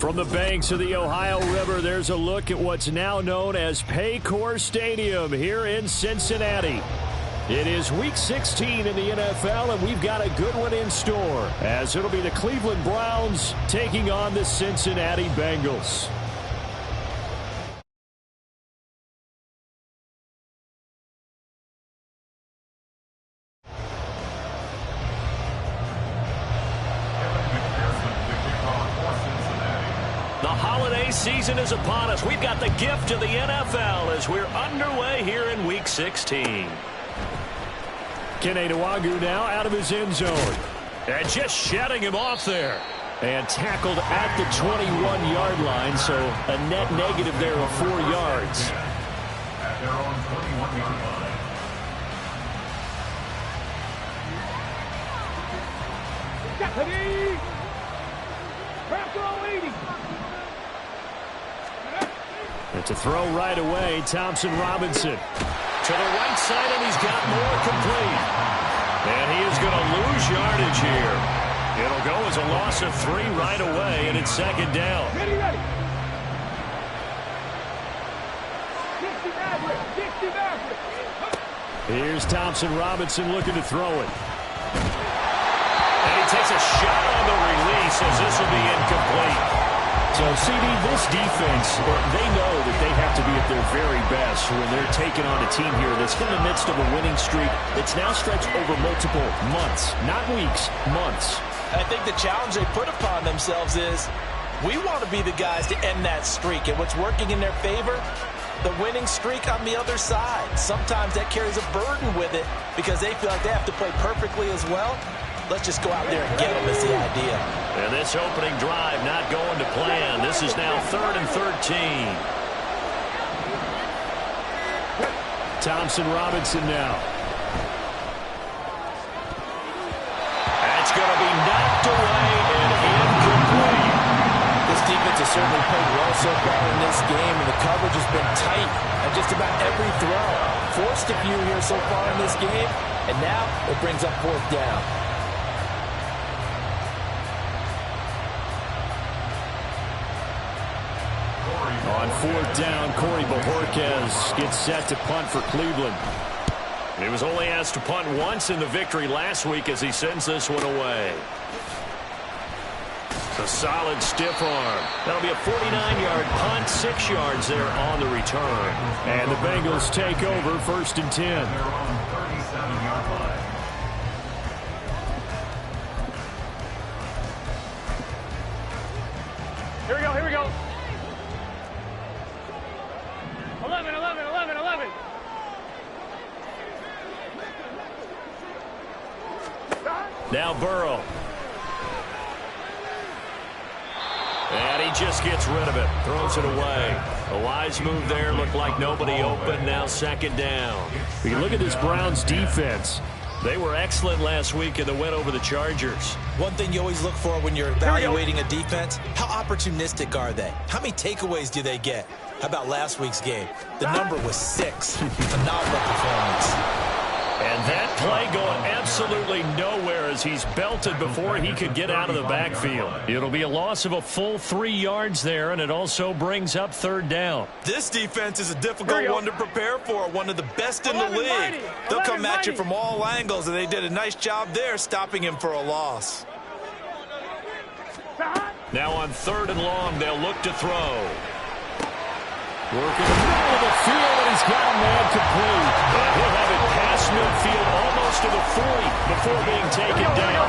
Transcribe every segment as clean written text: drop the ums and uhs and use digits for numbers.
From the banks of the Ohio River, there's a look at what's now known as Paycor Stadium here in Cincinnati. It is Week 16 in the NFL, and we've got a good one in store, as it'll be the Cleveland Browns taking on the Cincinnati Bengals. Season is upon us. We've got the gift of the NFL as we're underway here in Week 16. Keneduagu now out of his end zone. And just shedding him off there. And tackled at the 21-yard line, so a net negative there of 4 yards. At their own 21-yard line. And to throw right away, Thompson Robinson. To the right side, and he's got more complete. And he is going to lose yardage here. It'll go as a loss of 3 right away, and it's second down. Ready. Here's Thompson Robinson looking to throw it. And he takes a shot on the release as this will be incomplete. So, CD, this defense, they know that they have to be at their very best when they're taking on a team here that's in the midst of a winning streak that's now stretched over multiple months, not weeks, months. I think the challenge they put upon themselves is we want to be the guys to end that streak. And what's working in their favor? The winning streak on the other side. Sometimes that carries a burden with it because they feel like they have to play perfectly as well. Let's just go out there and get them is the idea. And this opening drive not going to plan. This is now 3rd and 13. Thompson Robinson now. That's going to be knocked away and incomplete. This defense has certainly played well so far in this game, and the coverage has been tight at just about every throw. Forced a few here so far in this game, and now it brings up 4th down. On 4th down, Corey Bojorquez gets set to punt for Cleveland. He was only asked to punt once in the victory last week as he sends this one away. It's a solid stiff arm. That'll be a 49-yard punt, 6 yards there on the return. And the Bengals take over 1st and 10. Their own 37-yard line. Here we go. 11. Now Burrow. And he just gets rid of it. Throws it away. A wise move there. Looked like nobody open. Now 2nd down. You look at this Browns defense. They were excellent last week in the win over the Chargers. One thing you always look for when you're evaluating a defense, how opportunistic are they? How many takeaways do they get? How about last week's game? The number was 6. Phenomenal performance. And that play going absolutely nowhere as he's belted before he could get out of the backfield. It'll be a loss of a full 3 yards there, and it also brings up 3rd down. This defense is a difficult one to prepare for, one of the best in the league. They'll come at you from all angles, and they did a nice job there stopping him for a loss. Now on 3rd and long, they'll look to throw. Working in the middle of the field, and he's got a man complete. And he'll have it past midfield almost to the 40 before being taken down.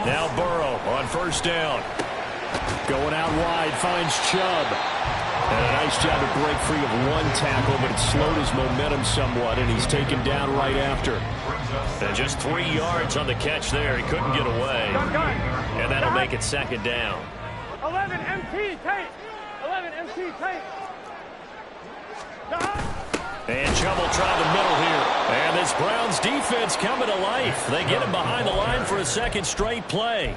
Now Burrow on 1st down. Going out wide, finds Chubb. And a nice job to break free of 1 tackle, but it slowed his momentum somewhat, and he's taken down right after. And just 3 yards on the catch there. He couldn't get away. And that'll make it 2nd down. 11 MT tape. 11 MT tape. And Chubb will try the middle here. And this Browns defense coming to life. They get him behind the line for a 2nd straight play.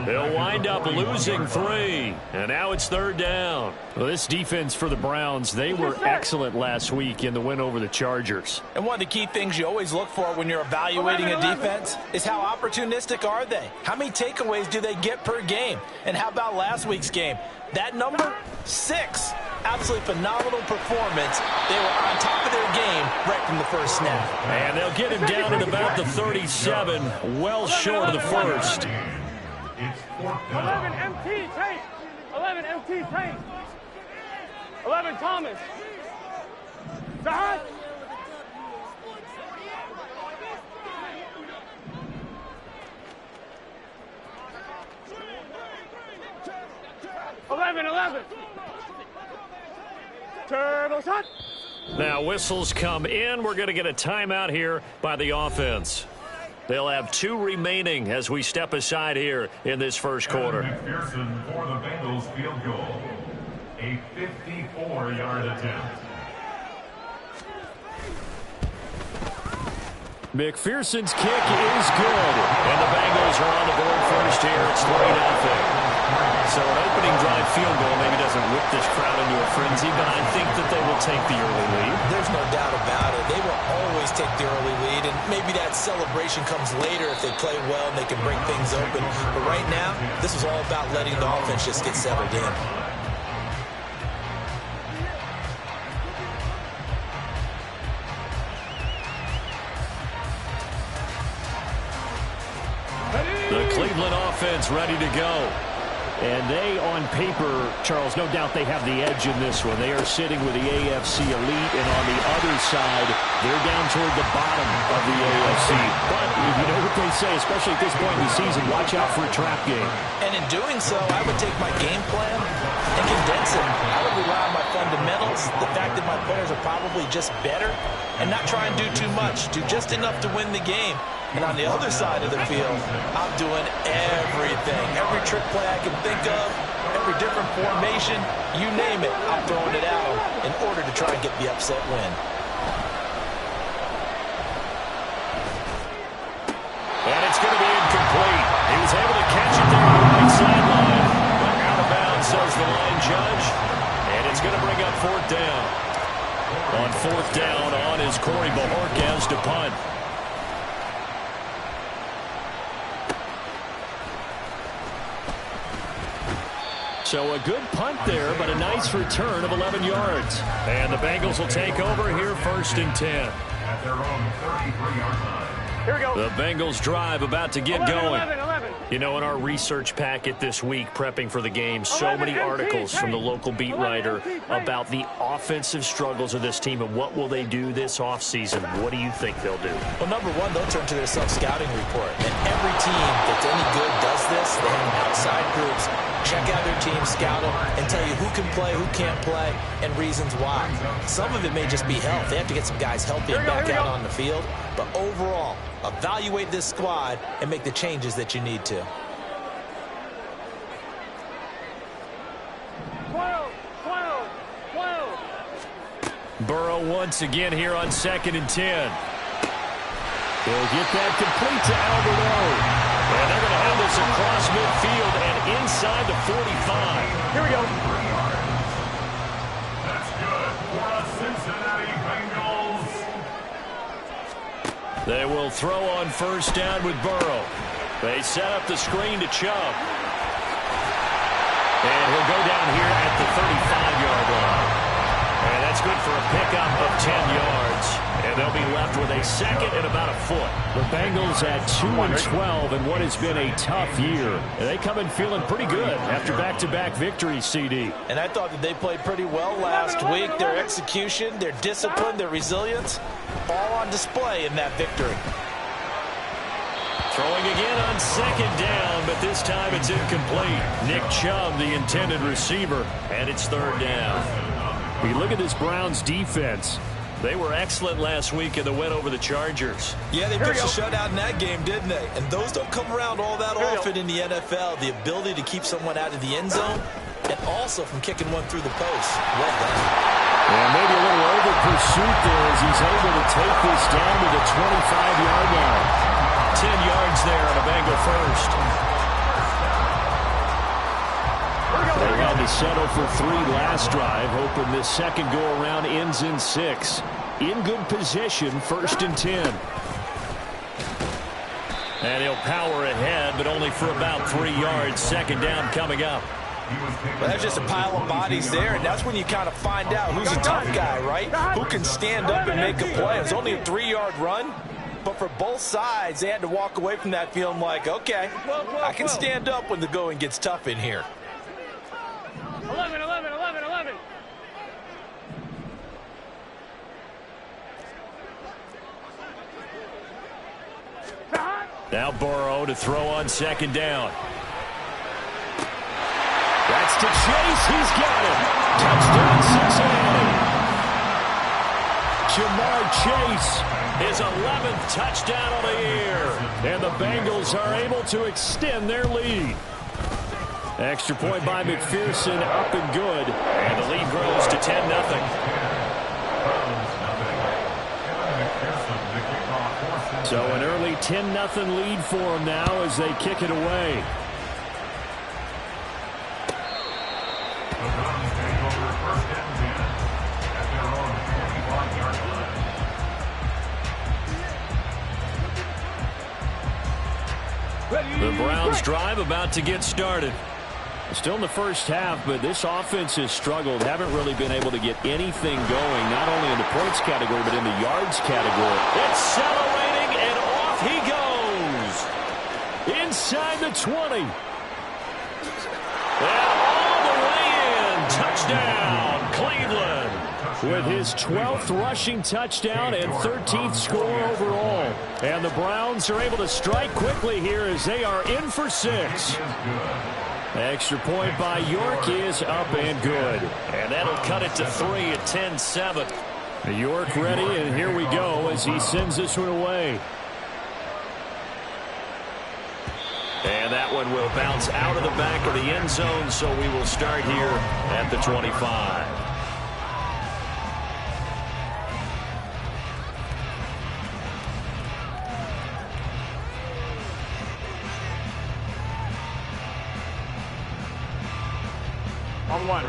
They'll wind up losing 3, and now it's 3rd down. Well, this defense for the Browns, they were excellent last week in the win over the Chargers. And one of the key things you always look for when you're evaluating a defense is how opportunistic are they? How many takeaways do they get per game? And how about last week's game? That number, 6. Absolutely phenomenal performance. They were on top of their game right from the first snap. And they'll get him down at about the 37, well short of the first. 11 MT Tate. 11 MT Tate. 11 Thomas. Zahad. Turbo shot. Now whistles come in. We're going to get a timeout here by the offense. They'll have 2 remaining as we step aside here in this first quarter. McPherson for the Bengals field goal. A 54-yard attempt. McPherson's kick is good. And the Bengals are on the board first here. It's 3-0. So an opening drive field goal maybe doesn't whip this crowd into a frenzy, but I think that they will take the early lead. There's no doubt about it. They will always take the early lead, and maybe that celebration comes later if they play well and they can break things open. But right now, this is all about letting the offense just get settled in. The Cleveland offense ready to go. And they, on paper, Charles, no doubt they have the edge in this one. They are sitting with the AFC elite, and on the other side, they're down toward the bottom of the AFC. But you know what they say, especially at this point in the season, watch out for a trap game. And in doing so, I would take my game plan and condense it. I would rely on my fundamentals, the fact that my players are probably just better, and not try and do too much, do just enough to win the game. And on the other side of the field, I'm doing everything. Every trick play I can think of, every different formation, you name it, I'm throwing it at them in order to try and get the upset win. And it's going to be incomplete. He was able to catch it there on the right sideline. But out of bounds, says the line judge. And it's going to bring up 4th down. On 4th down on is Corey Bajorquez to punt. So a good punt there, but a nice return of 11 yards. And the Bengals will take over here 1st and 10. At their own 33-yard line. Here we go. The Bengals drive about to get 11, going. 11. You know, in our research packet this week, prepping for the game, so many articles from the local beat writer about the offensive struggles of this team and what will they do this offseason. What do you think they'll do? Well, number one, they'll turn to their self-scouting report. And every team that's any good does this. They have outside groups. Check out their team, scout them, and tell you who can play, who can't play, and reasons why. Some of it may just be health. They have to get some guys healthy and back out on the field. But overall, evaluate this squad and make the changes that you need to. 12. Burrow once again here on 2nd and 10. They'll get that complete to Alberto. And they're going to have this across midfield and inside the 45. Here we go. That's good for the Cincinnati Bengals. They will throw on 1st down with Burrow. They set up the screen to Chubb. And he'll go down here at the 35-yard line. And that's good for a pickup of 10 yards. And they'll be left with a 2nd and about a foot. The Bengals at 2-12 in what has been a tough year. And they come in feeling pretty good after back-to-back victories, CD. And I thought that they played pretty well last week. Their execution, their discipline, their resilience, all on display in that victory. Throwing again on 2nd down, but this time it's incomplete. Nick Chubb, the intended receiver, and it's 3rd down. We look at this Browns defense. They were excellent last week in the win over the Chargers. Yeah, they pitched a shutout in that game, didn't they? And those don't come around all that often in the NFL. The ability to keep someone out of the end zone and also from kicking one through the post. Well done. And maybe a little over pursuit there as he's able to take this down to the 25-yard line. 10 yards there on a Bengal first. to settle for 3 last drive, hoping this second go-around ends in 6. In good position, 1st and 10. And he'll power ahead, but only for about 3 yards. 2nd down coming up. Well, that's just a pile of bodies there, and that's when you kind of find out who's a tough guy, right? Who can stand up and make a play. It was only a 3-yard run, but for both sides, they had to walk away from that feeling like, okay, I can stand up when the going gets tough in here. 11, 11, 11, 11. Now Burrow to throw on 2nd down. That's to Chase. He's got it. Touchdown, Cincinnati. Jamar Chase, his 11th touchdown of the year. And the Bengals are able to extend their lead. Extra point by McPherson, up and good. And the lead grows to 10-0. So an early 10-0 lead for them now as they kick it away. The Browns take over 1st and 10 at their own 21-yard line. The Browns drive about to get started. Still in the first half, but this offense has struggled. Haven't really been able to get anything going, not only in the points category, but in the yards category. Accelerating, and off he goes. Inside the 20. And all the way in. Touchdown, Cleveland. With his 12th rushing touchdown and 13th score overall. And the Browns are able to strike quickly here as they are in for 6. Extra point by York is up and good. And that'll cut it to 3 at 10-7. York ready, and here we go as he sends this one away. And that one will bounce out of the back of the end zone, so we will start here at the 25.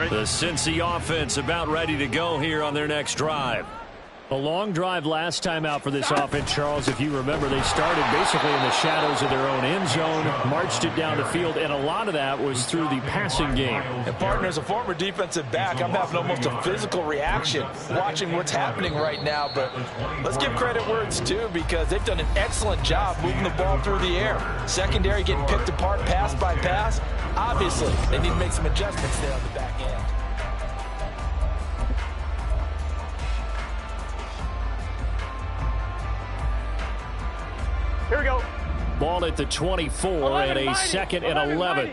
The Cincy offense about ready to go here on their next drive. A long drive last time out for this offense, Charles. If you remember, they started basically in the shadows of their own end zone, marched it down the field, and a lot of that was through the passing game. And partner, as a former defensive back, I'm having almost a physical reaction watching what's happening right now. But let's give credit where it's due, because they've done an excellent job moving the ball through the air. Secondary getting picked apart pass by pass. Obviously, they need to make some adjustments there on the back end. Here we go. Ball at the 24 and a 2nd and 11.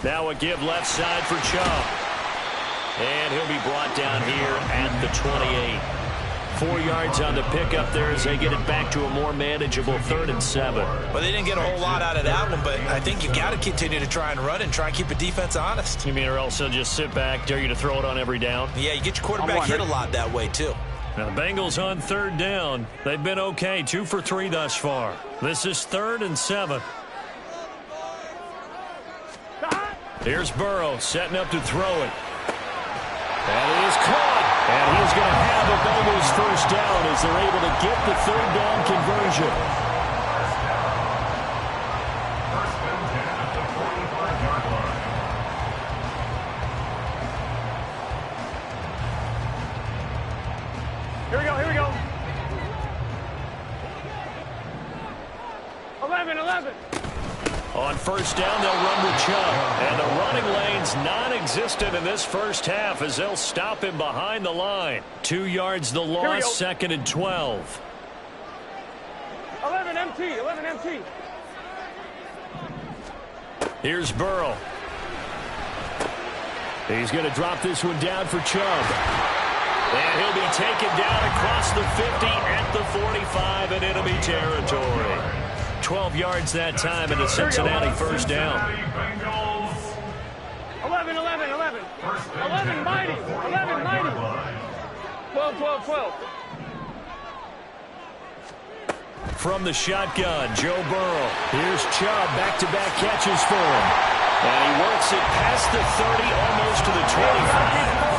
Now a give left side for Chubb. And he'll be brought down here at the 28. 4 yards on the pickup there as they get it back to a more manageable 3rd and 7. Well, they didn't get a whole lot out of that one, but I think you got to continue to try and run and try and keep the defense honest. You mean, or else they'll just sit back, dare you to throw it on every down? Yeah, you get your quarterback hit a lot that way, too. Now, the Bengals on 3rd down. They've been okay, 2 for 3 thus far. This is 3rd and 7. Here's Burrow setting up to throw it. And it is caught. And he's going to have the Bengals 1st down as they're able to get the 3rd down conversion. 1st and 10 at the 45-yard line. Here we go, here we go. 11, 11. On 1st down, they'll run with Chubb. And the running lane's non-existent in this first half as they'll stop him behind the line. 2 yards the loss, 2nd and 12. 11 MT, 11 MT. Here's Burrow. He's going to drop this one down for Chubb. And he'll be taken down across the 50 at the 45 in enemy territory. 12 yards that time and a Cincinnati 1st down. 11, 11, 11. 11 mighty, 11 mighty. 12, 12, 12. from the shotgun. Joe Burrow. Here's Chubb. Back-to-back catches for him. And he works it past the 30, almost to the 25.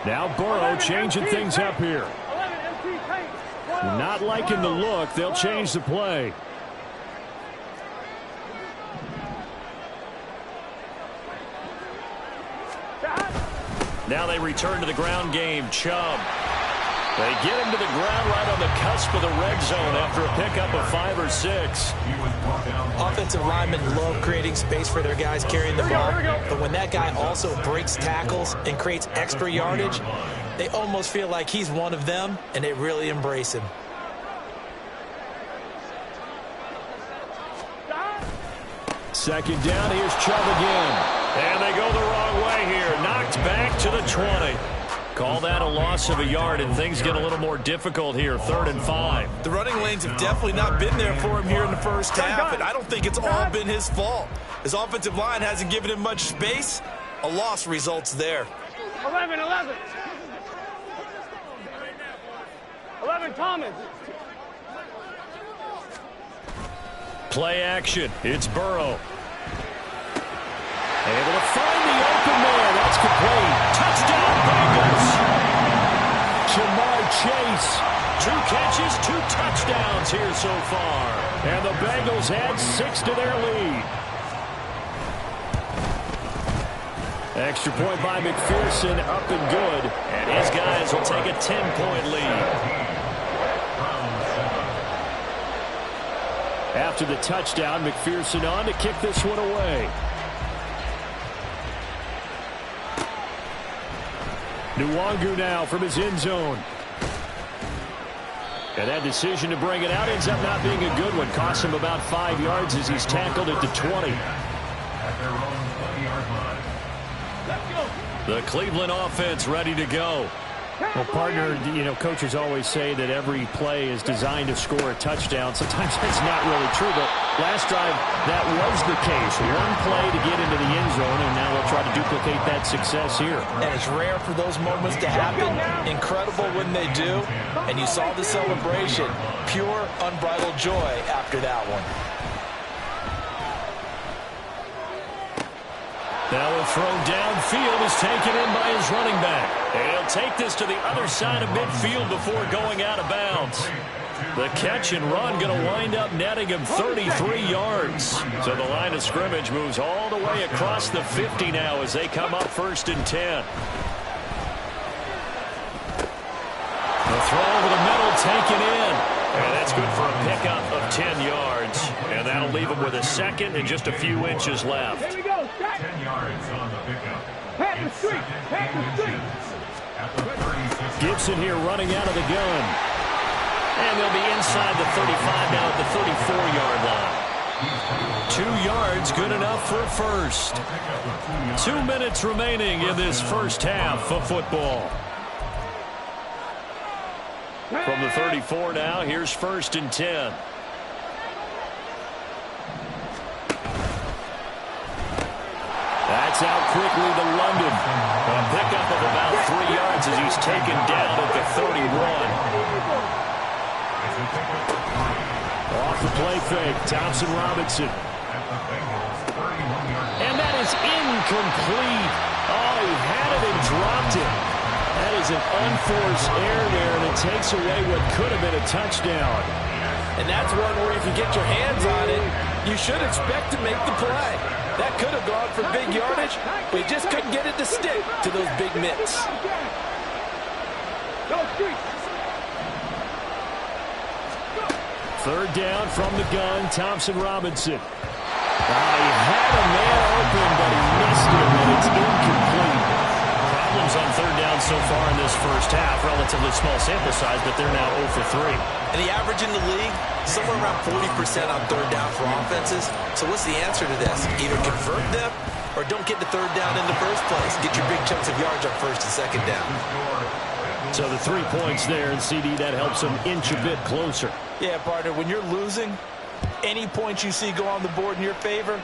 Now Burrow changing things up here. Not liking the look. They'll change the play. Now they return to the ground game. Chubb. They get him to the ground right on the cusp of the red zone after a pickup of 5 or 6. Offensive linemen love creating space for their guys carrying the ball. But when that guy also breaks tackles and creates extra yardage, they almost feel like he's one of them, and they really embrace him. Second down, here's Chubb again. And they go the wrong way here. Knocked back to the 20. Call that a loss of a yard, and things get a little more difficult here. 3rd and 5. The running lanes have definitely not been there for him here in the first half, and I don't think it's all been his fault. His offensive line hasn't given him much space. A loss results there. 11 Thomas. Play action. It's Burrow. Able to find the open man. That's complete. Touchdown, Bengals. Jamar Chase. 2 catches, 2 touchdowns here so far. And the Bengals add 6 to their lead. Extra point by McPherson, up and good. And his guys will take a 10-point lead. After the touchdown, McPherson on to kick this one away. Nwangu now from his end zone. And that decision to bring it out ends up not being a good one. Costs him about 5 yards as he's tackled at the 20. The Cleveland offense ready to go. Well, partner, you know, coaches always say that every play is designed to score a touchdown. Sometimes that's not really true, but last drive, that was the case. One play to get into the end zone, and now they'll try to duplicate that success here. And it's rare for those moments to happen. Incredible when they do. And you saw the celebration. Pure, unbridled joy after that one. Now a throw downfield is taken in by his running back. And he'll take this to the other side of midfield before going out of bounds. The catch and run going to wind up netting him 33 yards. So the line of scrimmage moves all the way across the 50 now as they come up 1st and 10. The throw over the middle taken in. And that's good for a pickup of 10 yards. And that'll leave him with a second and just a few inches left. Here we go. 10 yards on the pickup. Pat the street. Pat the street. Gibson here running out of the gun. And they'll be inside the 35 now at the 34-yard line. 2 yards, good enough for first. 2 minutes remaining in this first half of football. From the 34 now, here's 1st and 10. That's out quickly to London. A pickup of about 3 yards as he's taken down at the 31. Off the play fake, Thompson Robinson. And that is incomplete. Oh, he had it and dropped it. That is an unforced error there, and it takes away what could have been a touchdown. And that's one where if you get your hands on it, you should expect to make the play. That could have gone for big yardage, but he just couldn't get it to stick to those big mitts. Third down from the gun, Thompson Robinson. He had a man open, but he missed it, and it's incomplete. Problems on 3rd down so far in this first half. Relatively small sample size, but they're now 0 for 3. And the average in the league, somewhere around 40% on 3rd down for offenses. So what's the answer to this? Either convert them or don't get the 3rd down in the first place. Get your big chunks of yards on 1st and 2nd down. So the 3 points there, and CD, that helps them inch a bit closer. Yeah, partner, when you're losing, any points you see go on the board in your favor,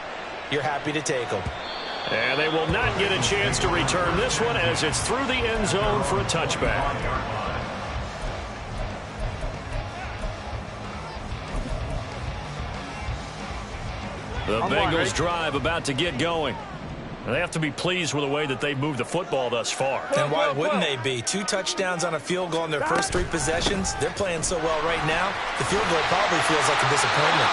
you're happy to take them. And they will not get a chance to return this one as it's through the end zone for a touchback. The Bengals drive about to get going. They have to be pleased with the way that they've moved the football thus far. And why wouldn't they be? 2 touchdowns on a field goal in their first 3 possessions. They're playing so well right now, the field goal probably feels like a disappointment.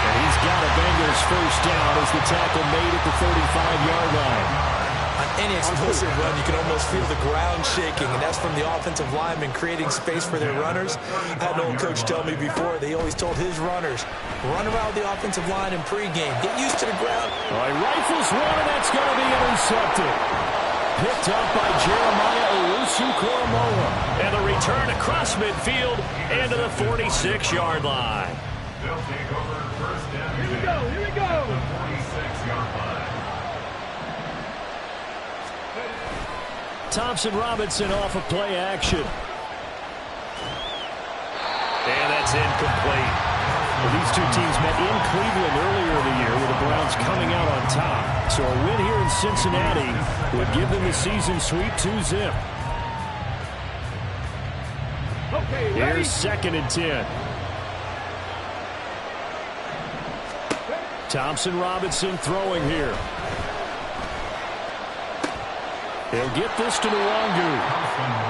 And he's got a Bengals first down as the tackle made at the 35-yard line. On any explosive run, you can almost feel the ground shaking, and that's from the offensive linemen creating space for their runners. I had an old coach tell me before, they always told his runners, run around the offensive line in pregame. Get used to the ground. All right, rifles one, and that's going to be intercepted. Picked up by Jeremiah Owusu-Koramoah. And the return across midfield and to the 46-yard line. They'll take over first down. Here we go, here we go. 46-yard line. Thompson Robinson off of play action. And that's incomplete. Well, these two teams met in Cleveland earlier in the year with the Browns coming out on top. So a win here in Cincinnati would give them the season sweep 2-zip. Okay, Here's 2nd and 10. Thompson Robinson throwing here. He'll get this to Nwangu.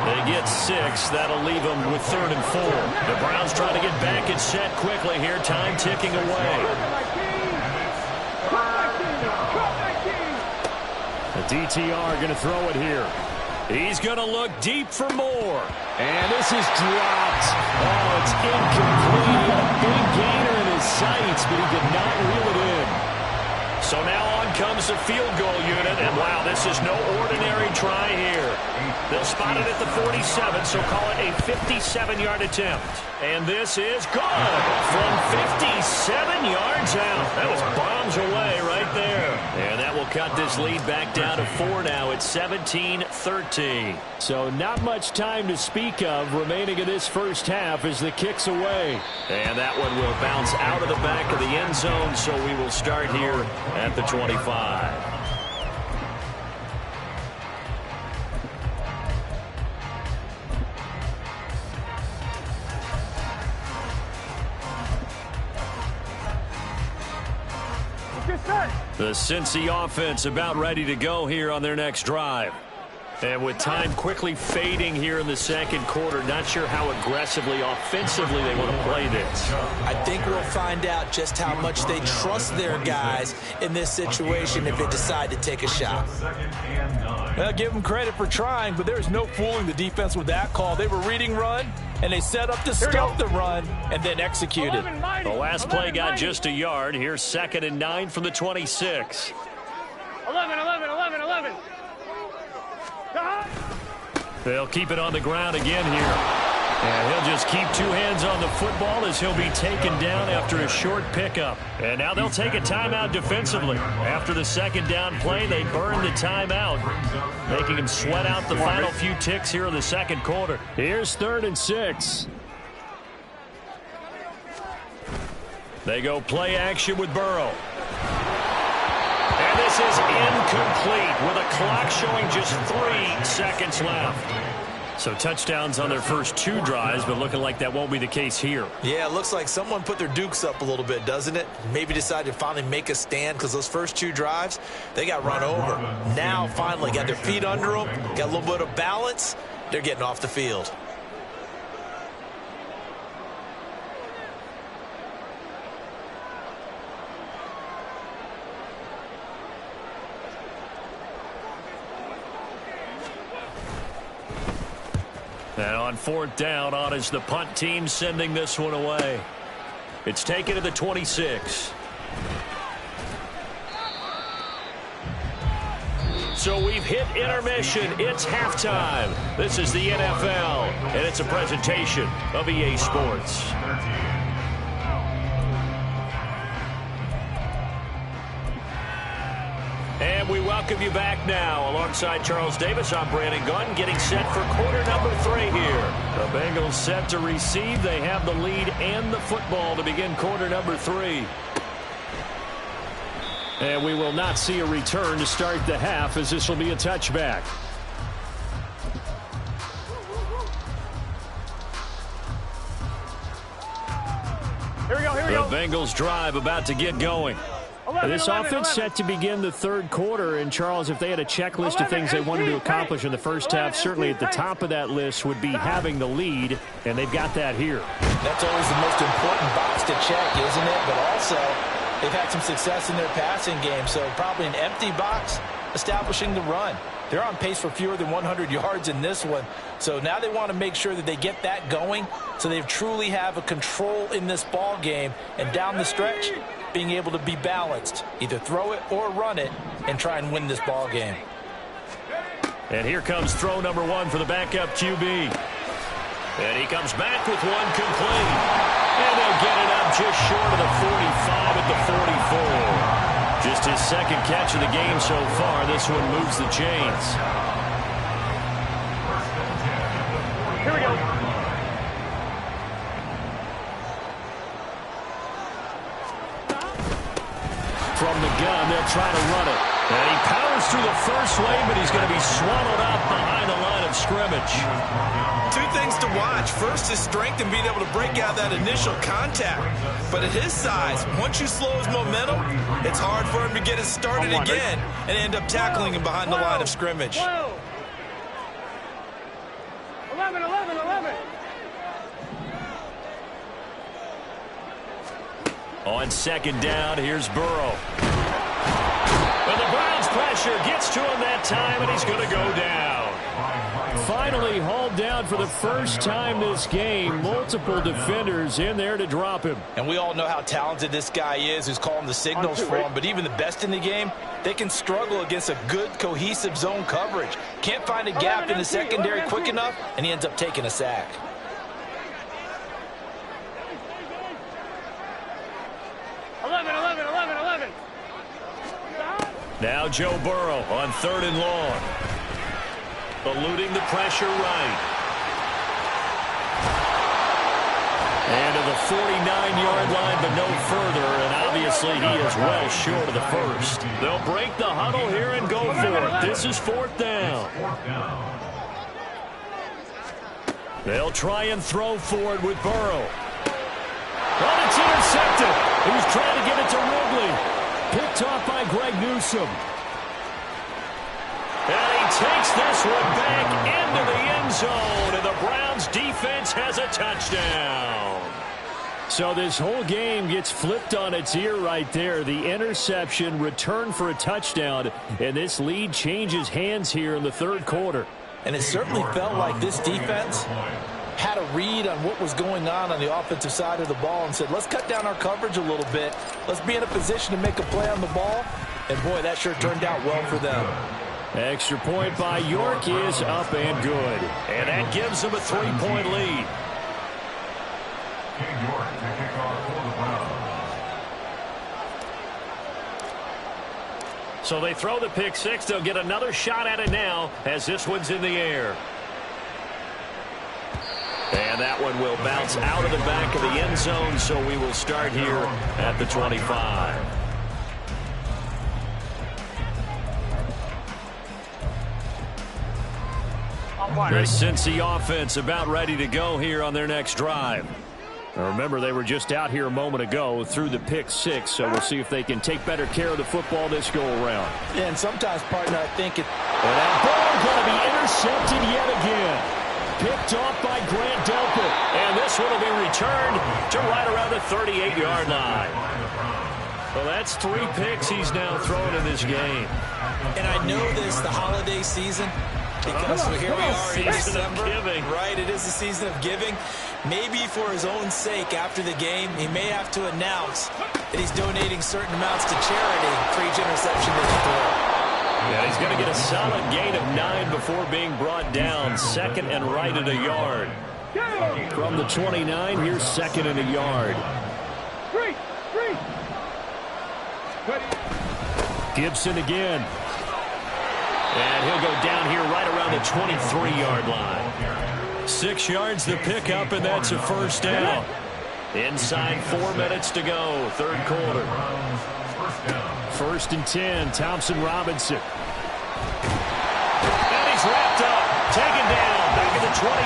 They get 6. That'll leave them with 3rd and 4. The Browns trying to get back and set quickly here. Time ticking away. The DTR going to throw it here. He's going to look deep for more. And this is dropped. Oh, it's incomplete. A big gainer in his sights, but he did not reel it in. So now on comes the field goal unit, and wow, this is no ordinary try here. They'll spot it at the 47, so call it a 57-yard attempt. And this is good from 57 yards out. That was bombs away right there. And that will cut this lead back down to 4 now. It's 17-13. So not much time to speak of remaining in this first half as the kick's away. And that one will bounce out of the back of the end zone, so we will start here at the 25. The Cincy offense about ready to go here on their next drive. And with time quickly fading here in the second quarter, not sure how aggressively, offensively they want to play this. I think we'll find out just how much they trust their guys in this situation if they decide to take a shot. Well, give them credit for trying, but there's no fooling the defense with that call. They were reading run, and they set up to stop the run and then executed. The last play got just a yard. Here's 2nd and 9 from the 26. 11. They'll keep it on the ground again here. And he'll just keep 2 hands on the football as he'll be taken down after a short pickup. And now they'll take a timeout defensively. After the 2nd down play, they burn the timeout, making him sweat out the final few ticks here in the second quarter. Here's 3rd and 6. They go play action with Burrow. And this is incomplete with a clock showing just 3 seconds left. So touchdowns on their first 2 drives, but looking like that won't be the case here. Yeah, it looks like someone put their dukes up a little bit, doesn't it? Maybe decided to finally make a stand because those first 2 drives, they got run over. Now, finally, got their feet under them, got a little bit of balance. They're getting off the field. And on 4th down, on is the punt team sending this one away. It's taken to the 26. So we've hit intermission. It's halftime. This is the NFL, and it's a presentation of EA Sports. And we welcome you back now. Alongside Charles Davis, I'm Brandon Gunn, getting set for quarter number 3 here. The Bengals set to receive. They have the lead and the football to begin quarter number 3. And we will not see a return to start the half, as this will be a touchback. Here we go, here we go. The Bengals drive about to get going. This offense set to begin the third quarter. And, Charles, if they had a checklist of things they wanted to accomplish in the first half, certainly at the top of that list would be having the lead, and they've got that here. That's always the most important box to check, isn't it? But also, they've had some success in their passing game, so probably an empty box establishing the run. They're on pace for fewer than 100 yards in this one, so now they want to make sure that they get that going so they truly have a control in this ball game, and down the stretch, being able to be balanced, either throw it or run it, and try and win this ball game. And here comes throw number one for the backup QB. And he comes back with one complete. And they'll get it up just short of the 45 at the 44. Just his second catch of the game so far. This one moves the chains. Here we go. From the gun, they'll try to run it. And he powers through the first wave, but he's going to be swallowed up behind the line of scrimmage. Two things to watch. First, his strength and being able to break out that initial contact. But at his size, once you slow his momentum, it's hard for him to get it started again and end up tackling him behind the line of scrimmage. 11, 11, 11. On second down, here's Burrow. And the Browns pressure gets to him that time, and he's going to go down. Finally hauled down for the first time this game. Multiple defenders in there to drop him. And we all know how talented this guy is, who's calling the signals for him. But even the best in the game, they can struggle against a good, cohesive zone coverage. Can't find a gap in the secondary quick enough, and he ends up taking a sack. Now Joe Burrow on third and long. Eluding the pressure right. And to the 49-yard line, but no further. And obviously he is well short of the first. They'll break the huddle here and go for it. This is fourth down. They'll try and throw forward with Burrow. But it's intercepted. He was trying to get it to Ridley. Picked off by Greg Newsome. And he takes this one back into the end zone. And the Browns defense has a touchdown. So this whole game gets flipped on its ear right there. The interception, return for a touchdown. And this lead changes hands here in the third quarter. And it certainly felt like this defense had a read on what was going on the offensive side of the ball and said, let's cut down our coverage a little bit. Let's be in a position to make a play on the ball. And, boy, that sure turned out well for them. Extra point by York is up and good. And that gives them a 3-point lead. York to kick off for the Browns. So they throw the pick six. They'll get another shot at it now as this one's in the air. And that one will bounce out of the back of the end zone, so we will start here at the 25. The Cincy offense about ready to go here on their next drive. Now remember, they were just out here a moment ago through the pick six, so we'll see if they can take better care of the football this go-around. Yeah, and sometimes, partner, I think it... And that ball going to be intercepted yet again. Picked off by Grant Delpit. And this one will be returned to right around the 38-yard line. Well, that's 3 picks he's now thrown in this game. And I know this, the holiday season, because here we are in December. Right, it is the season of giving. Maybe for his own sake after the game, he may have to announce that he's donating certain amounts to charity for each interception that he throws. Yeah, he's going to get a solid gain of 9 before being brought down. Second and right at a yard. From the 29, here's second and a yard. Gibson again. And he'll go down here right around the 23-yard line. 6 yards the pickup, and that's a first down. Inside 4 minutes to go, third quarter. first and 10. Thompson Robinson. And he's wrapped up. Taken down. Back at the 25.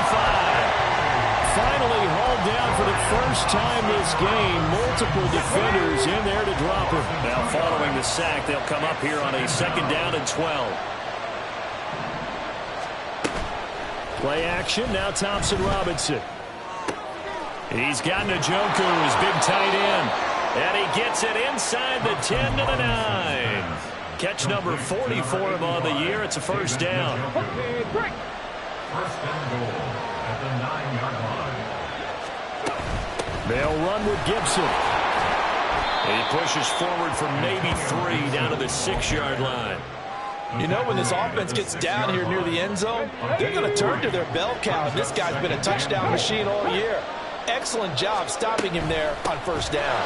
Finally hauled down for the first time this game. Multiple defenders in there to drop him. Now following the sack, they'll come up here on a 2nd down and 12. Play action. Now Thompson Robinson. He's got Njoku, his big tight end. And he gets it inside the 10 to the 9. Catch number 40 for him on the year. It's a first down. First and goal at the 9-yard line. They'll run with Gibson. He pushes forward for maybe 3 down to the 6-yard line. You know, when this offense gets down here near the end zone, they're going to turn to their bell cow. And this guy's been a touchdown machine all year. Excellent job stopping him there on first down.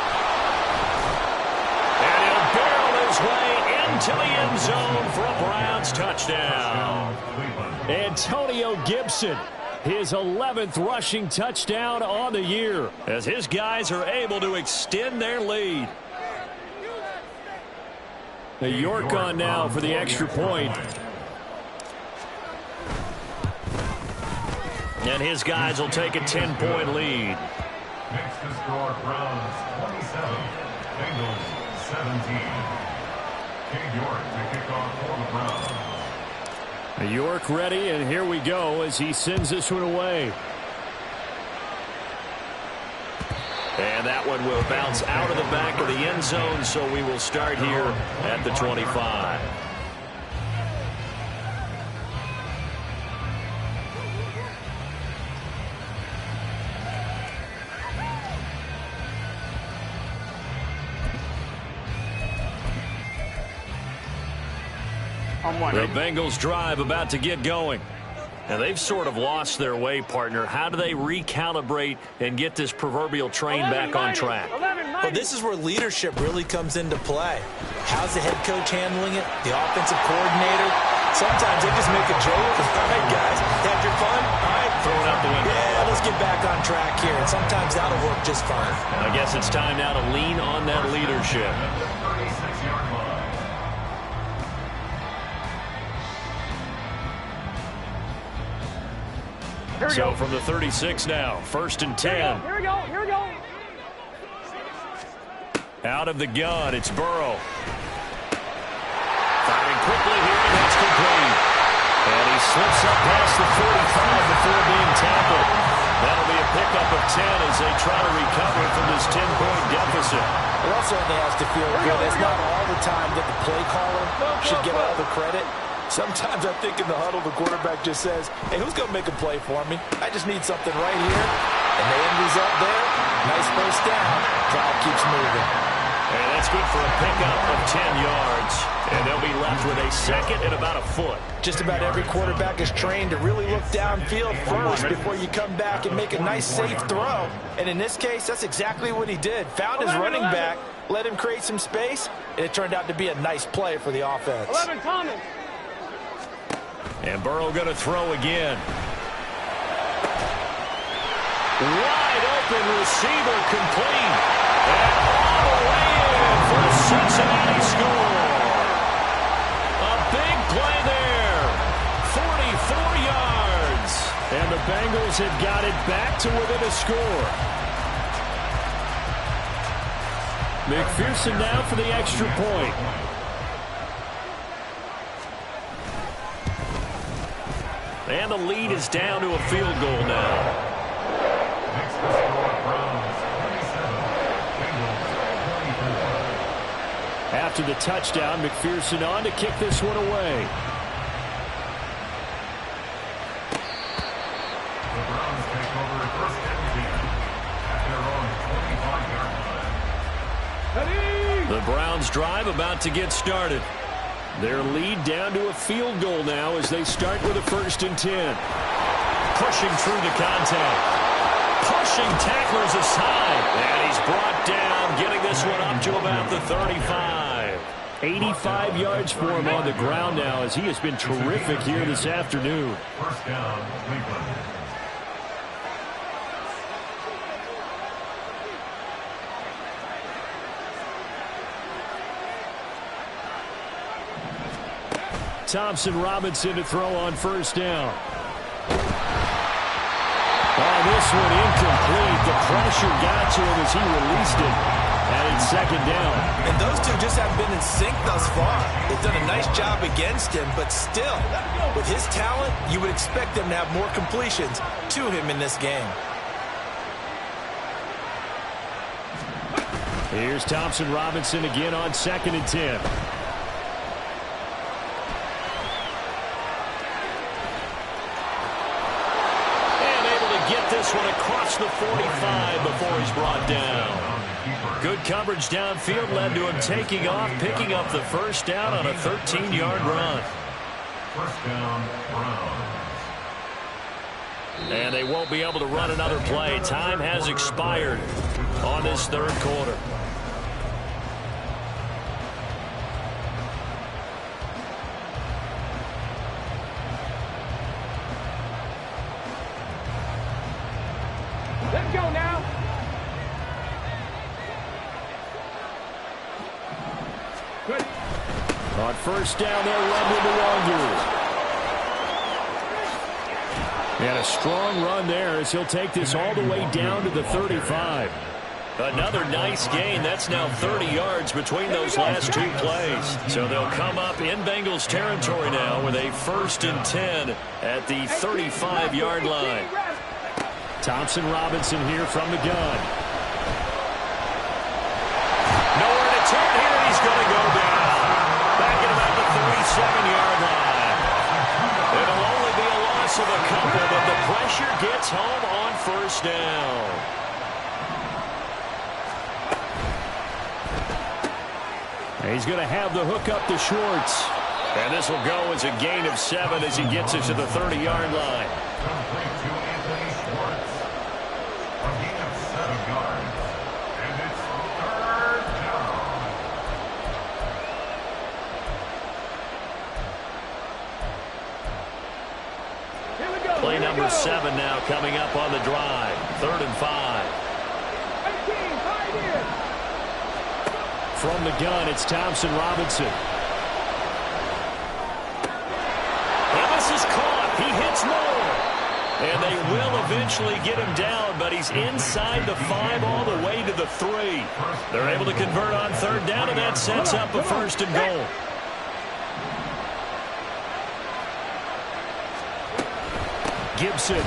And he'll barrel his way into the end zone for a Browns touchdown. Antonio Gibson, his 11th rushing touchdown on the year, as his guys are able to extend their lead. The York on now for the extra point. And his guys will take a 10-point lead. Next to score, Browns 27, Bengals 17. King York to kick off for the Browns. York ready, and here we go as he sends this one away. And that one will bounce out of the back of the end zone, so we will start here at the 25. The Bengals drive about to get going. And they've sort of lost their way, partner. How do they recalibrate and get this proverbial train back on track? Well, this is where leadership really comes into play. How's the head coach handling it? The offensive coordinator? Sometimes they just make a joke. All right, guys, had your fun? All right. Throw it out the window. Yeah, let's get back on track here. And sometimes that'll work just fine. I guess it's time now to lean on that leadership. 36-yard line. So from the 36 now, 1st and 10. Here we go. Here we go. Out of the gun, it's Burrow. Firing quickly here, and that's complete. And he slips up past the 45 before being tackled. That'll be a pickup of 10 as they try to recover from this 10-point deficit. It also has to feel good. It's not all the time that the play caller should get all the credit. Sometimes I think in the huddle, the quarterback just says, hey, who's going to make a play for me? I just need something right here. And the end result there, nice first down. Drive keeps moving. And that's good for a pickup of 10 yards. And they'll be left with a 2nd and about a foot. Just about every quarterback is trained to really look downfield first before you come back and make a nice, safe throw. And in this case, that's exactly what he did. Found his running back, let him create some space, and it turned out to be a nice play for the offense. 11, Thomas. And Burrow going to throw again. Wide open receiver complete. And all the way in for a Cincinnati score. A big play there. 44 yards. And the Bengals have got it back to within a score. McPherson now for the extra point. And the lead is down to a field goal now. Next to score, Browns 27, Bengals 24. After the touchdown, McPherson on to kick this one away. The Browns take over 1st and 10 at their own 25-yard line. The Browns drive about to get started. Their lead down to a field goal now as they start with a 1st and 10. Pushing through the contact. Pushing tacklers aside. And he's brought down, getting this one up to about the 35. 85 yards for him on the ground now as he has been terrific here this afternoon. First down, Cleveland. Thompson Robinson to throw on first down. Oh, this one incomplete. The pressure got to him as he released it. And it's second down. And those two just haven't been in sync thus far. They've done a nice job against him, but still, with his talent, you would expect them to have more completions to him in this game. Here's Thompson Robinson again on 2nd and 10. Get this one across the 45 before he's brought down. Good coverage downfield led to him taking off, picking up the first down on a 13-yard run. First down, Browns. And they won't be able to run another play. Time has expired on this third quarter. Let's go now. Good. On first down, they'll run with the Wanderers. And a strong run there as he'll take this all the way down to the 35. Another nice gain. That's now 30 yards between those last two plays. So they'll come up in Bengals territory now with a 1st and 10 at the 35-yard line. Thompson Robinson here from the gun. Nowhere to turn here. He's going to go down. Back at about the 37-yard line. It'll only be a loss of a couple, but the pressure gets home on first down. He's going to have the hook up to Schwartz. And this will go as a gain of 7 as he gets it to the 30-yard line. Play number 7 now coming up on the drive. 3rd and 5. From the gun, it's Thompson Robinson. And this is caught. He hits more. And they will eventually get him down, but he's inside the 5 all the way to the 3. They're able to convert on 3rd down, and that sets up a 1st and goal. Gibson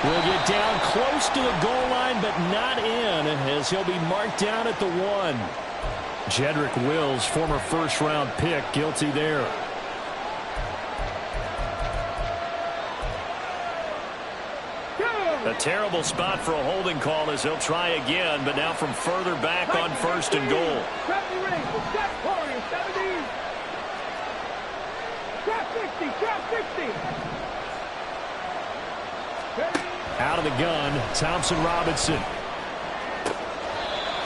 will get down close to the goal line, but not in, as he'll be marked down at the 1. Jedrick Wills, former first-round pick, guilty there. A terrible spot for a holding call as he'll try again, but now from further back on 1st and goal. Out of the gun, Thompson Robinson.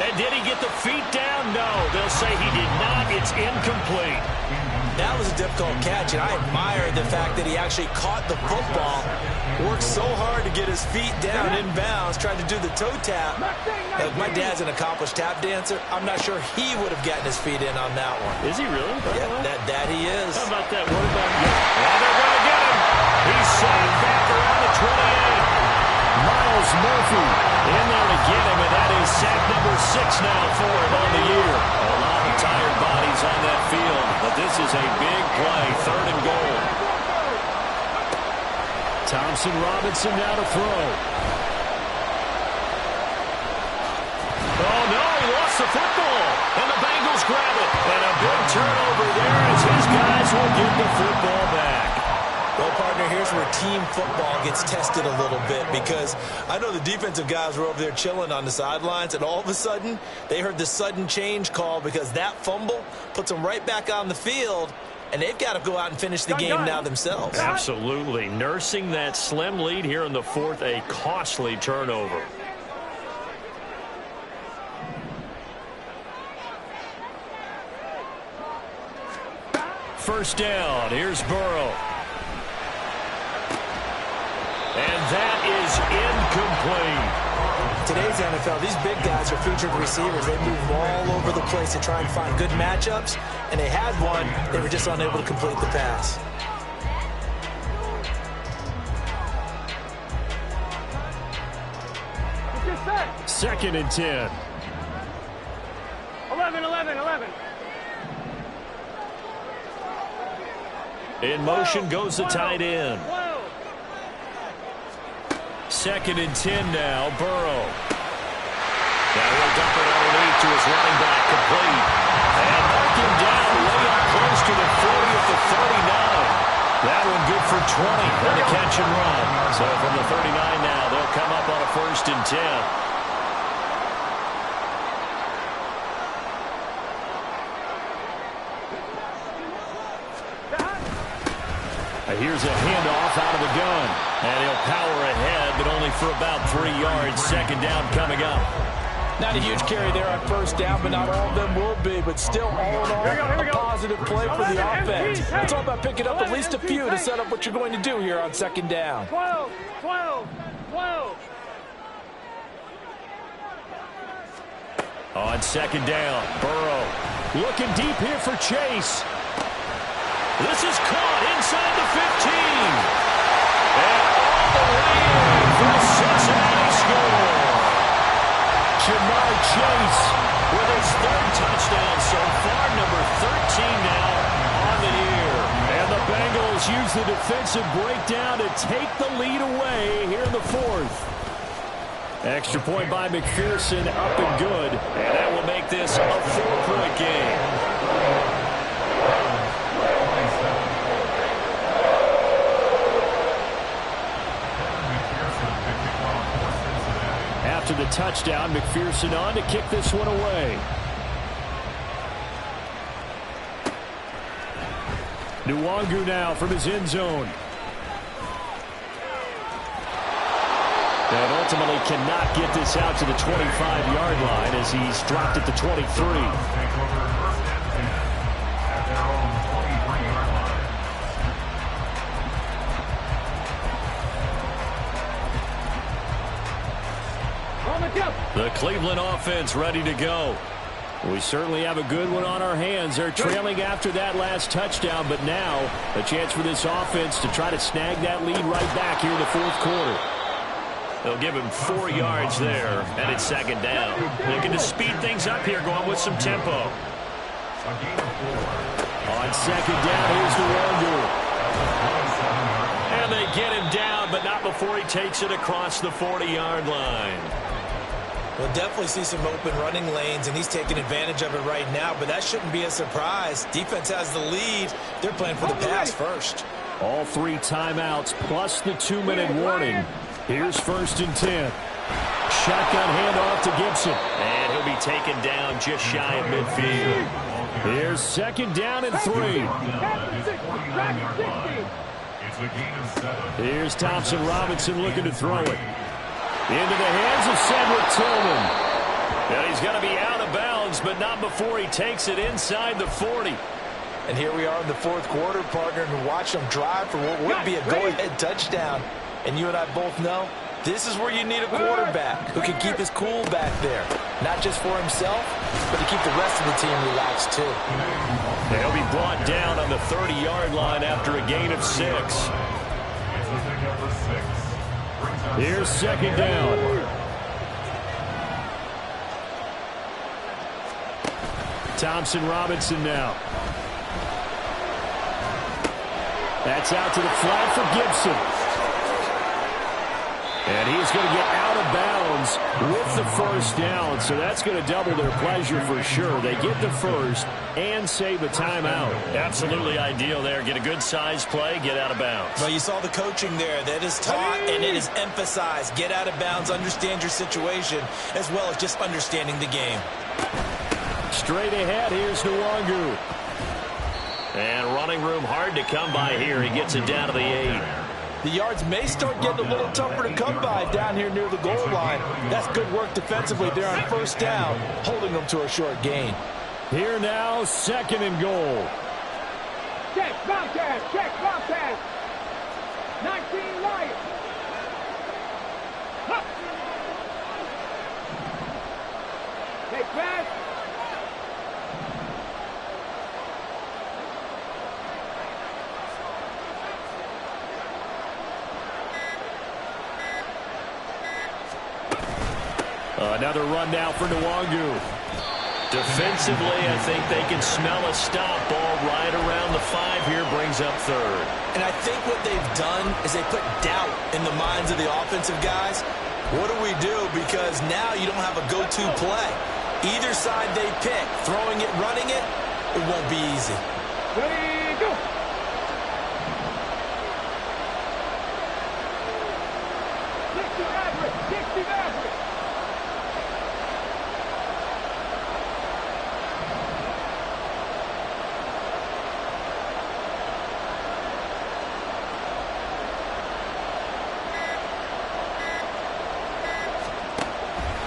And did he get the feet down? No, they'll say he did not. It's incomplete. That was a difficult catch, and I admire the fact that he actually caught the football, worked so hard to get his feet down inbounds, tried to do the toe tap. My dad's an accomplished tap dancer. I'm not sure he would have gotten his feet in on that one. Is he really? Yeah, that he is. How about that word about you? Well, they're going to get him. He's sacked back around the 28. Miles Murphy in there to get him, and that is sack number 6 now for him on the year. A lot of tired bodies on that field, but this is a big play, 3rd and goal. Thompson Robinson now to throw. Oh, no, he lost the football, and the Bengals grab it. And a big turnover there as his guys will get the football back. Well, partner, here's where team football gets tested a little bit, because I know the defensive guys were over there chilling on the sidelines, and all of a sudden they heard the sudden change call because that fumble puts them right back on the field, and they've got to go out and finish the game now themselves. Absolutely. Nursing that slim lead here in the 4th, a costly turnover. First down. Here's Burrow. And that is incomplete. today's NFL, these big guys are featured receivers. They move all over the place to try and find good matchups, and they had one. They were just unable to complete the pass. Second and 10. 11. In motion goes the tight end. Second and 10 now, Burrow. Now he'll dump it underneath to his running back, complete. And mark him down way up close to the 40 at the 39. That one good for 20 on the catch and run. So from the 39 now, they'll come up on a 1st and 10. Here's a handoff out of the gun. And he'll power ahead, but only for about 3 yards. Second down coming up. Not a huge carry there on 1st down, but not all of them will be. But still, all in all, a positive play for the offense. It's all about picking up at least a few to set up what you're going to do here on 2nd down. 12. On 2nd down, Burrow looking deep here for Chase. This is caught inside the 15. And all the way in for a Cincinnati score. Jamar Chase With his 3rd touchdown so far, number 13 now on the year. And the Bengals use the defensive breakdown to take the lead away here in the 4th. Extra point by McPherson, up and good. And that will make this a 4-point game. After the touchdown, McPherson on to kick this one away. Nwangu now from his end zone. And ultimately cannot get this out to the 25-yard line as he's dropped at the 23. The Cleveland offense ready to go. We certainly have a good one on our hands. They're trailing after that last touchdown, but now a chance for this offense to try to snag that lead right back here in the 4th quarter. They'll give him 4 yards there, and it's 2nd down. Looking to speed things up here, going with some tempo. On 2nd down, here's Nwangu. And they get him down, but not before he takes it across the 40-yard line. We'll definitely see some open running lanes, and he's taking advantage of it right now, but that shouldn't be a surprise. Defense has the lead. They're playing for the pass first. All 3 timeouts plus the 2-minute warning. Here's 1st and 10. Shotgun handoff to Gibson. And he'll be taken down just shy of midfield. Here's 2nd down and 3. Here's Thompson Robinson looking to throw it. Into the hands of Cedric Tillman. And he's going to be out of bounds, but not before he takes it inside the 40. And here we are in the 4th quarter, partner, and watch them drive for what would be a go-ahead touchdown. And you and I both know this is where you need a quarterback who can keep his cool back there. Not just for himself, but to keep the rest of the team relaxed, too. He'll be brought down on the 30-yard line after a gain of 6. Here's 2nd down. Thompson Robinson now. That's out to the flat for Gibson. And he's going to get out of bounds with the 1st down, so that's going to double their pleasure for sure. They get the 1st and save a timeout. Absolutely ideal there. Get a good size play, get out of bounds. Well, you saw the coaching there. That is taught and it is emphasized. Get out of bounds, understand your situation, as well as just understanding the game. Straight ahead, here's Nwangu. And running room hard to come by here. He gets it down to the 8. The yards may start getting a little tougher to come by down here near the goal line. That's good work defensively there on 1st down, holding them to a short gain. Here now, 2nd and goal. Check, Bobcat, 19 right. Another run now for Nwangu. Defensively, I think they can smell a stop. Ball right around the 5 here, brings up third. And I think what they've done is they put doubt in the minds of the offensive guys. What do we do? Because now you don't have a go-to play. Either side they pick, throwing it, running it, it won't be easy. Ready, go.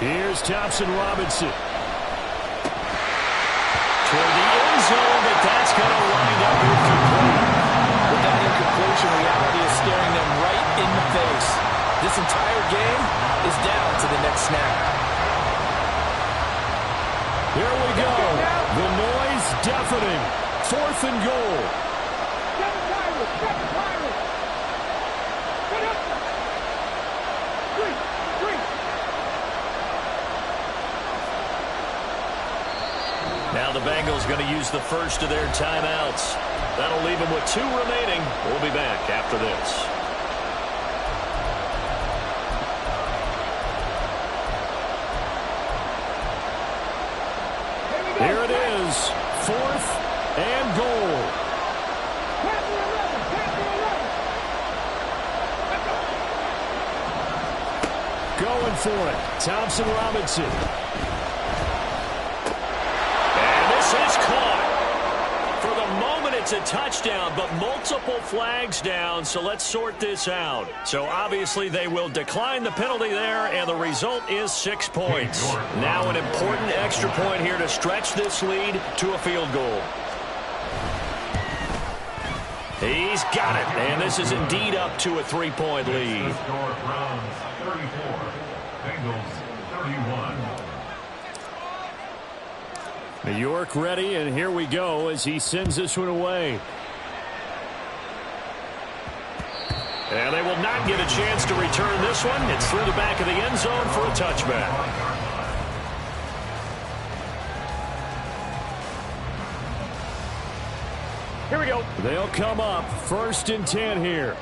Here's Thompson Robinson. Toward the end zone, but that's going to wind up incomplete. With that incompletion, reality is staring them right in the face. This entire game is down to the next snap. Here we go. The noise deafening. 4th and goal. Now the Bengals going to use the first of their timeouts. That'll leave them with 2 remaining. We'll be back after this. Here it is. 4th and goal. Going for it. Thompson Robinson. Is caught. For the moment, it's a touchdown, but multiple flags down, so let's sort this out. So obviously they will decline the penalty there, and the result is 6 points. Now an important extra point here to stretch this lead to a field goal. He's got it, and this is indeed up to a 3-point lead. Browns 34, Bengals 31. New York ready, and here we go as he sends this one away. And they will not get a chance to return this one. It's through the back of the end zone for a touchback. Here we go. They'll come up 1st and 10 here.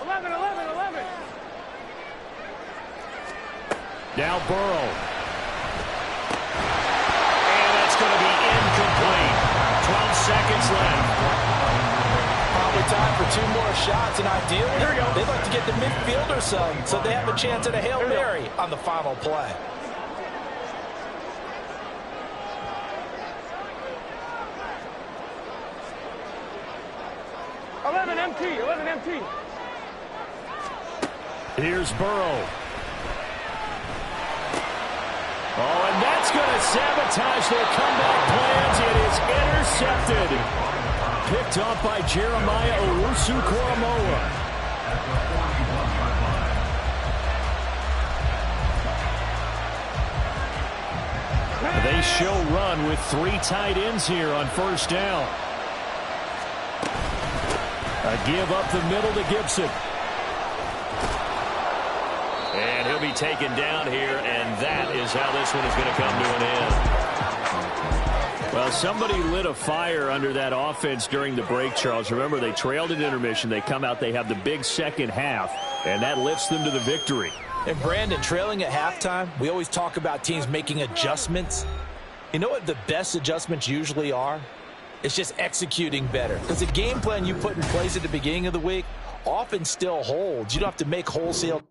11. Now Burrow. And that's going to be incomplete. 12 seconds left. Probably time for 2 more shots, and ideally, they'd like to get the midfield or so they have a chance at a Hail Mary on the final play. Eleven empty. Here's Burrow. Oh, and that's going to sabotage their comeback plans. It is intercepted. Picked off by Jeremiah Owusu-Koramoah. They show run with 3 tight ends here on 1st down. A give up the middle to Gibson. And he'll be taken down here, and that is how this one is going to come to an end. Well, somebody lit a fire under that offense during the break, Charles. Remember, they trailed at intermission. They come out, they have the big second half, and that lifts them to the victory. And Brandon, trailing at halftime, we always talk about teams making adjustments. You know what the best adjustments usually are? It's just executing better. Because the game plan you put in place at the beginning of the week often still holds. You don't have to make wholesale